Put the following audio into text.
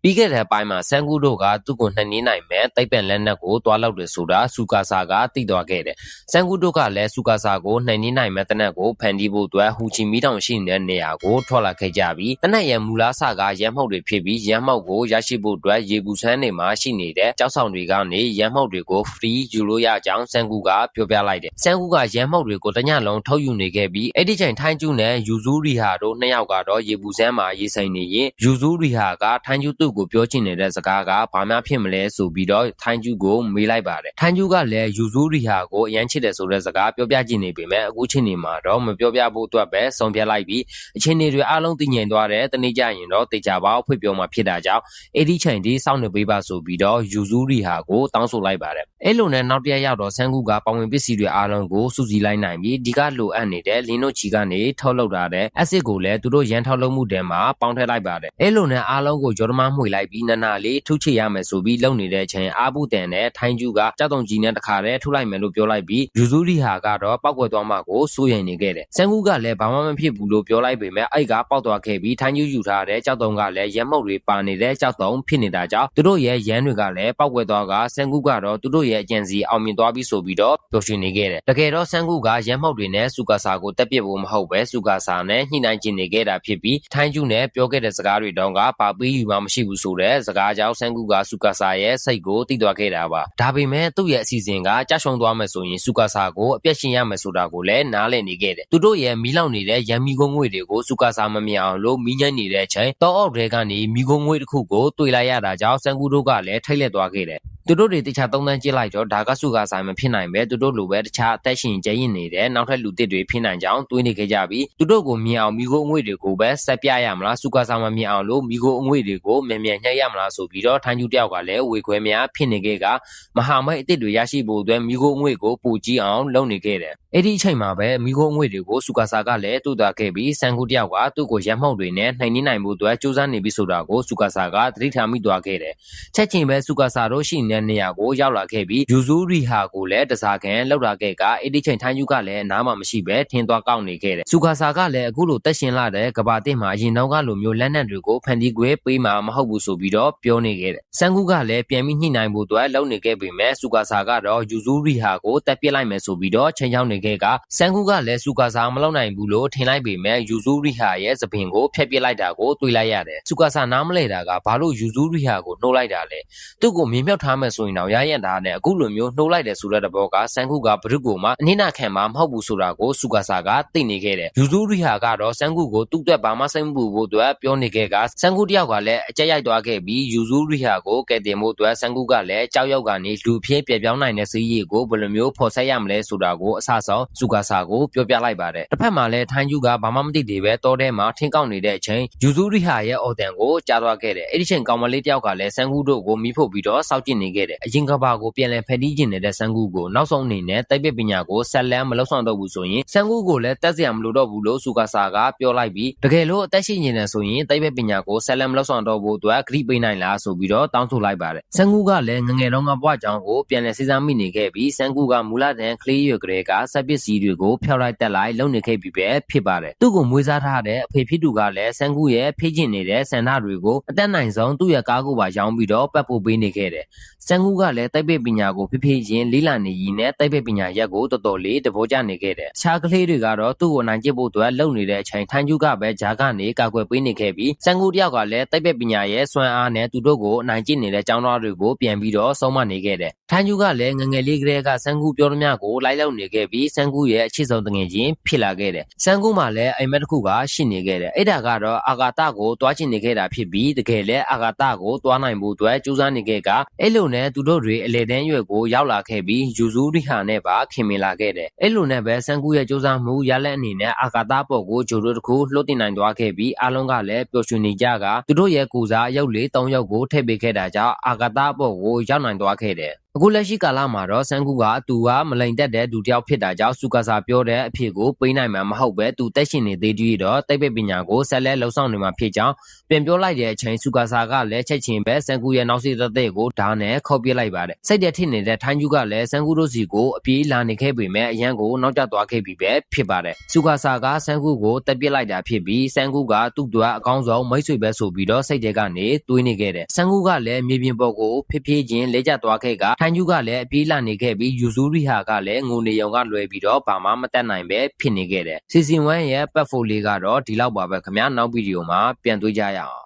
ပြီးခဲ့တဲ့ပိုင်းမှာဆန်ကူတို့ကသူ့ကိုနှိမ်နင်းနိုင်မဲ့တိတ်ပန်လက်နက်ကိုတွားလောက်တယ်ဆိုတာစူကာဆာကသိသွားခဲ့တယ်။ဆန်ကူတို့ကလည်းစူကာဆာကိုနှိမ်နင်းနိုင်မဲ့တနက်ကိုဖန်တီးဖို့အတွက်ဟူချီမီတောင်ရှိနေတဲ့နေရာကိုထွက်လာခဲ့ကြပြီးတနက်ရဲ့မူလားဆာကရမ်းမှုတ်တွေဖြစ်ပြီးရမ်းမှုတ်ကိုရရှိဖို့အတွက်ရေဘူးဆန်းနေမှာရှိနေတဲ့ကြောက်ဆောင်တွေကနေရမ်းမှုတ်တွေကို free ယူလို့ရကြောင်းဆန်ကူကပြောပြလိုက်တယ်။ဆန်ကူကရမ်းမှုတ်တွေကိုတညလုံးထုတ်ယူနေခဲ့ပြီးအဲ့ဒီချိန်ထိုင်းကျူနဲ့ယူဇူရီဟာတို့နှစ်ယောက်ကတော့ရေဘူးဆန်းမှာရေဆိုင်နေရင်ယူဇူရီဟာကထိုင်းကျူသူ့ကိုပြောချင်နေတဲ့စကားကဘာမှဖြစ်မလဲဆိုပြီးတော့ထိုင်းကျူကိုမေးလိုက်ပါတယ်ထိုင်းကျူကလည်းယူဇူရီဟာကိုအရန်ချစ်တယ်ဆိုတဲ့စကားပြောပြချင်နေပေမဲ့အခုချိန်နေမှာတော့မပြောပြဖို့အတွက်ပဲဆုံးဖြတ်လိုက်ပြီးအချိန်တွေအားလုံးတည်ငြိမ်သွားတဲ့တနေ့ကျရင်တော့တေချာပေါဖွင့်ပြောမှဖြစ်တာကြောင့်အဲ့ဒီချိန်ဒီစောင့်နေပေးပါဆိုပြီးတော့ယူဇူရီဟာကိုတောင်းဆိုလိုက်ပါတယ်အဲ့လိုနဲ့နောက်တစ်ရက်ရောက်တော့ဆန်းကူကပဝင်ပစ္စည်းတွေအားလုံးကိုစုစည်းလိုက်နိုင်ပြီးဒီကလိုအပ်နေတဲ့လင်းတို့ချီကနေထုတ်လုပ်ထားတဲ့အက်ဆစ်ကိုလည်းသူတို့ရန်ထုတ်လုပ်မှုတဲမှာပေါင်းထည့်လိုက်ပါတယ်အဲ့လိုနဲ့အားလုံးကိုဂျော်ဒမမှွေလိုက်ပြီးနာလေးထုချေရမယ်ဆိုပြီးလုံနေတဲ့အချိန်အာဘူးတန်နဲ့ထိုင်းကျူကကြောက်တုံကြီးနဲ့တခါတည်းထုလိုက်မယ်လို့ပြောလိုက်ပြီးယူဇူရီဟာကတော့ပောက်ကွယ်သွားမှကိုစိုးရိမ်နေခဲ့တယ်ဆန်းကူကလည်းဘာမှမဖြစ်ဘူးလို့ပြောလိုက်ပေမဲ့အဲ့ကပောက်သွားခဲ့ပြီးထိုင်းကျူယူထားတဲ့ကြောက်တုံကလည်းရဲမှုတ်တွေပါနေတဲ့ကြောက်တုံဖြစ်နေတာကြောင့်သူတို့ရဲ့ရန်တွေကလည်းပောက်ကွယ်သွားကဆန်းကူကတော့သူတို့ရဲ့အကြံစီအောင်မြင်သွားပြီးဆိုပြီးတော့ပျော်ရွှင်နေခဲ့တယ်တကယ်တော့ဆန်းကူကရန်မှုတ်တွေနဲ့စူကာဆာကိုတက်ပစ်ဖို့မဟုတ်ပဲစူကာဆာနဲ့ညှိနှိုင်းကျင်နေခဲ့တာဖြစ်ပြီးထိုင်းကျူနဲ့ပြောခဲ့တဲ့စကားတွေတော့ကဘာပေးယူမှမရှိဘူးဆိုတဲ့စကားကြောင့်ဆန်းကူကစူကာဆာရဲ့စိတ်ကိုတိသွားခဲ့တာပါဒါပေမဲ့သူ့ရဲ့အစီအစဉ်ကကြာရှုံးသွားမယ်ဆိုရင်စူကာဆာကိုအပြတ်ရှင်ရမယ်ဆိုတာကိုလည်းနားလည်နေခဲ့တယ်သူတို့ရဲ့မီးလောင်နေတဲ့ရန်မီကုန်းငွေတွေကိုစူကာဆာမမြင်အောင်လို့မီးညှိုင်းနေတဲ့အချိန်တောအောက်ထဲကနေမီးကုန်းငွေတစ်ခုကိုတွေ့လိုက်ရတာကြောင့်ဆန်းကူတို့ကလည်းထိတ်လန့်သွားခဲ့တယ်သူတို့တွေတခြားသုံးသန်းကြည့်လိုက်တော့ဒါကစုကာဆိုင်မဖြစ်နိုင်ပဲသူတို့လိုပဲတခြားအသက်ရှင်ကျရင်နေတဲ့နောက်ထပ်လူတစ်တွေဖြစ်နိုင်ကြောင်းတွေးနေခဲ့ကြပြီးသူတို့ကိုမြင်အောင်မိခိုးအငွေ့တွေကိုပဲဆက်ပြရမလားစုကာဆိုင်မမြင်အောင်လို့မိခိုးအငွေ့တွေကိုမြန်မြန်ညှက်ရမလားဆိုပြီးတော့ထိုင်းကျူတယောက်ကလည်းဝေခွဲများဖြစ်နေခဲ့ကမဟာမိတ်အစ်စ်တွေရရှိဖို့အတွက်မိခိုးအငွေ့ကိုပူကြည့်အောင်လုပ်နေခဲ့တယ်အဲ့ဒီအချိန်မှာပဲမိခိုးအငွေ့တွေကိုစုကာဆာကလည်းတူတာခဲ့ပြီးဆန်ကူတယောက်ကသူ့ကိုရမ်းမှုတ်တွေနဲ့နှိမ်နှင်းနိုင်ဖို့အတွက်စူးစမ်းနေပြီဆိုတာကိုစုကာဆာကသတိထားမိသွားခဲ့တယ်ချက်ချင်းပဲစုကာဆာတို့ရှိနေတဲ့နေရာကိုရောက်လာခဲ့ပြီးယူဇူရီဟာကိုလည်းတစားခံလောက်လာခဲ့ကအဲ့ဒီချိန်ထိုင်းကျူကလည်းနားမှမရှိပဲထင်းသွားကောက်နေခဲ့တယ်စူကာဆာကလည်းအခုလိုတက်ရှင်လာတဲ့ကဘာတစ်မှာအရင်တော့ကလိုမျိုးလက်နက်တွေကိုဖန်တီးခွေပေးမှာမဟုတ်ဘူးဆိုပြီးတော့ပြောနေခဲ့တယ်ဆန်ကူကလည်းပြန်ပြီးညှိနှိုင်းဖို့အတွက်လုပ်နေခဲ့ပေမဲ့စူကာဆာကတော့ယူဇူရီဟာကိုတက်ပြစ်လိုက်မယ်ဆိုပြီးတော့ချိန်ချောင်းနေခဲ့ကဆန်ကူကလည်းစူကာဆာမလုပ်နိုင်ဘူးလို့ထင်လိုက်ပေမဲ့ယူဇူရီဟာရဲ့သပင်ကိုဖျက်ပစ်လိုက်တာကိုတွေးလိုက်ရတယ်စူကာဆာနားမလဲတာကဘာလို့ယူဇူရီဟာကိုနှိုးလိုက်တာလဲသူ့ကိုမြင်မြောက်ထားမယ်ဆိုရင်တော့ရရတာနဲ့အခုလိုမျိုးနှိုးလိုက်တယ်ဆိုတဲ့တဘောကဆန်ကူကဘရုကိုမှအနစ်နာခံမှာမဟုတ်ဘူးဆိုတာကိုစူကာဆာကသိနေခဲ့တယ်ယူဇူရီဟာကတော့ဆန်ကူကိုသူ့အတွက်ဘာမှစိတ်မပူဖို့အတွက်ပြောနေခဲ့ကဆန်ကူတယောက်ကလည်းအကြက်ရိုက်သွားခဲ့ပြီးယူဇူရီဟာကိုကဲတင်ဖို့အတွက်ဆန်ကူကလည်းကြောက်ရွံ့ကနေလူဖြစ်ပြပြောင်းနိုင်တဲ့စီးရီကိုဘယ်လိုမျိုးဖော်ဆက်ရမလဲဆိုတာကိုအဆဆုံးစူကာဆာကိုပြောပြလိုက်ပါတယ်တစ်ဖက်မှာလည်းထိုင်းကျူကဘာမှမသိသေးပဲတောထဲမှာထင်းကောက်နေတဲ့အချိန်ယူဇူရီဟာရဲ့အော်တန်ကိုကြားသွားခဲ့တယ်အဲ့ဒီချိန်ကောင်မလေးတယောက်ကလည်းဆန်ကူတို့ကိုမီးဖို့ပြီးတော့စောက်ကျင်နေခဲ့တယ်အရင်ကဘာကိုပြန်လည်ဖက်တီးကျင်နေတဲ့ဆန်ကူကိုနောက်ဆုံးအနေနဲ့တိုက်ပစ်ပညာကိုဆက်လန်းမလောက်ဆောင်တော့ဘူးဆိုရင်ဆန်ကူကိုလည်းတက်စရာမလိုတော့ဘူးလို့စူကာဆာကပြောလိုက်ပြီးတကယ်လို့အသက်ရှင်နေတယ်ဆိုရင်တိုက်ပစ်ပညာကိုဆက်လန်းမလောက်ဆောင်တော့ဘူးအတွက်ဂရိပေးနိုင်လားဆိုပြီးတော့တောင်းဆိုလိုက်ပါတယ်ဆန်ကူကလည်းငငယ်တုန်းကဘွားကြောင်ကိုပြန်လည်စဉ်းစားမိနေခဲ့ပြီးဆန်ကူကမူလတန်းကလေးရွယ်ကလေးကစက်ပစ္စည်းတွေကိုဖျောက်လိုက်တက်လိုက်လုံနေခဲ့ပြီးပဲဖြစ်ပါတယ်သူ့ကိုမွေးစားထားတဲ့အဖေဖြစ်သူကလည်းဆန်ကူရဲ့ဖိကျင်နေတဲ့ဆန္ဒတွေကိုအသက်နိုင်ဆုံးသူ့ရဲ့ကားကိုပါရောင်းပြီးတော့ပတ်ဖို့ပေးနေခဲ့တယ်ဆန်ကူကလည်းတိုက်ပစ်ပညာကိုဖိချင်းလေးလာနေရင်းနဲ့တိုက်ပစ်ပညာရက်ကိုတော်တော်လေးတဘောကျနေခဲ့တယ်အခြားကလေးတွေကတော့သူ့ကိုနိုင်ကျစ်ဖို့အတွက်လုံနေတဲ့အချိန်ထိုင်းကျူကပဲဂျာကနေကာကွယ်ပေးနေခဲ့ပြီးဆန်ကူတယောက်ကလည်းတိုက်ပစ်ပညာရဲ့စွမ်းအားနဲ့သူတို့ကိုနိုင်ကျစ်နေတဲ့ចောင်းသားတွေကိုပြန်ပြီးတော့ဆုံးမနေခဲ့တယ်ထိုင်းကျူကလည်းငငယ်လေးကလေးကဆန်ကူပြောသမျှကိုလိုက်လုံနေခဲ့ပြီးဆန်ကူရဲ့အခြေဆုံးတငယ်ချင်းဖြစ်လာခဲ့တယ်ဆန်ကူမှလည်းအိမ်မက်တစ်ခုကရှိနေခဲ့တယ်အဲ့ဒါကတော့အာဂါတကိုတွားချင်နေခဲ့တာဖြစ်ပြီးတကယ်လည်းအာဂါတကိုတွားနိုင်ဖို့အတွက်ကြိုးစားနေခဲ့ကအဲ့လိုနဲ့သူတို့တွေအလေတန်းရွယ်ကိုရောက်လာခဲ့ပြီးယူဇူရီဟာနဲ့ပါခင်မင်လာခဲ့တယ်အဲ့လိုနဲ့ပဲဆန်ကူရဲ့ကြိုးစားမှုရလက်အနေနဲ့အာဂါတပေါ်ကိုဂျိုတို့တခုလှုပ်တင်နိုင်သွားခဲ့ပြီးအားလုံးကလည်းပျော်ရွှင်နေကြကသူတို့ရဲ့ကိုစားအယုတ်လေး၃ယောက်ကိုထည့်ပေးခဲ့တာကြောင့်အာဂါတပေါ်ကိုရောက်နိုင်သွားခဲ့တယ် အခုလက်ရှိကာလမှာတော့ဆန်းကူကသူကမလိန်တက်တဲ့လူတစ်ယောက်ဖြစ်တာကြောင့်စူကာဆာပြောတဲ့အဖြစ်ကိုပေးနိုင်မှာမဟုတ်ပဲသူတက်ရှင်နေသေးသေးတော့တိတ်ပိတ်ပညာကိုဆက်လက်လှုပ်ဆောင်နေမှာဖြစ်ကြောင်းပြန်ပြောလိုက်တဲ့အချိန်စူကာဆာကလည်းချက်ချင်းပဲဆန်းကူရဲ့နောက်စီသက်သက်ကိုဓာတ်နဲ့ခေါ်ပြလိုက်ပါတယ်စိတ်တက်ထစ်နေတဲ့ထိုင်းကျူးကလည်းဆန်းကူတို့စီကိုအပြေးလာနေခဲ့ပေမဲ့အရန်ကိုနောက်ကျသွားခဲ့ပြီပဲဖြစ်ပါတယ်စူကာဆာကဆန်းကူကိုတက်ပစ်လိုက်တာဖြစ်ပြီးဆန်းကူကသူ့အတွက်အကောင်းဆုံးမိတ်ဆွေပဲဆိုပြီးတော့စိတ်ထဲကနေတွေးနေခဲ့တယ်ဆန်းကူကလည်းမြေပြင်ပေါ်ကိုဖြည်းဖြည်းချင်းလဲကျသွားခဲ့ကထိုင်းကျူးကလည်းအပြေးလာနေခဲ့ပြီးယူဇူရီဟာကလည်းငိုနေရုံကလွယ်ပြီးတော့ဘာမှမတတ်နိုင်ပဲဖြစ်နေခဲ့တယ်စီဇန်1ရဲ့ပတ်ဖိုလေးကတော့ဒီလောက်ပါပဲခင်ဗျာနောက်ဗီဒီယိုမှာပြန်တွေ့ကြရအောင်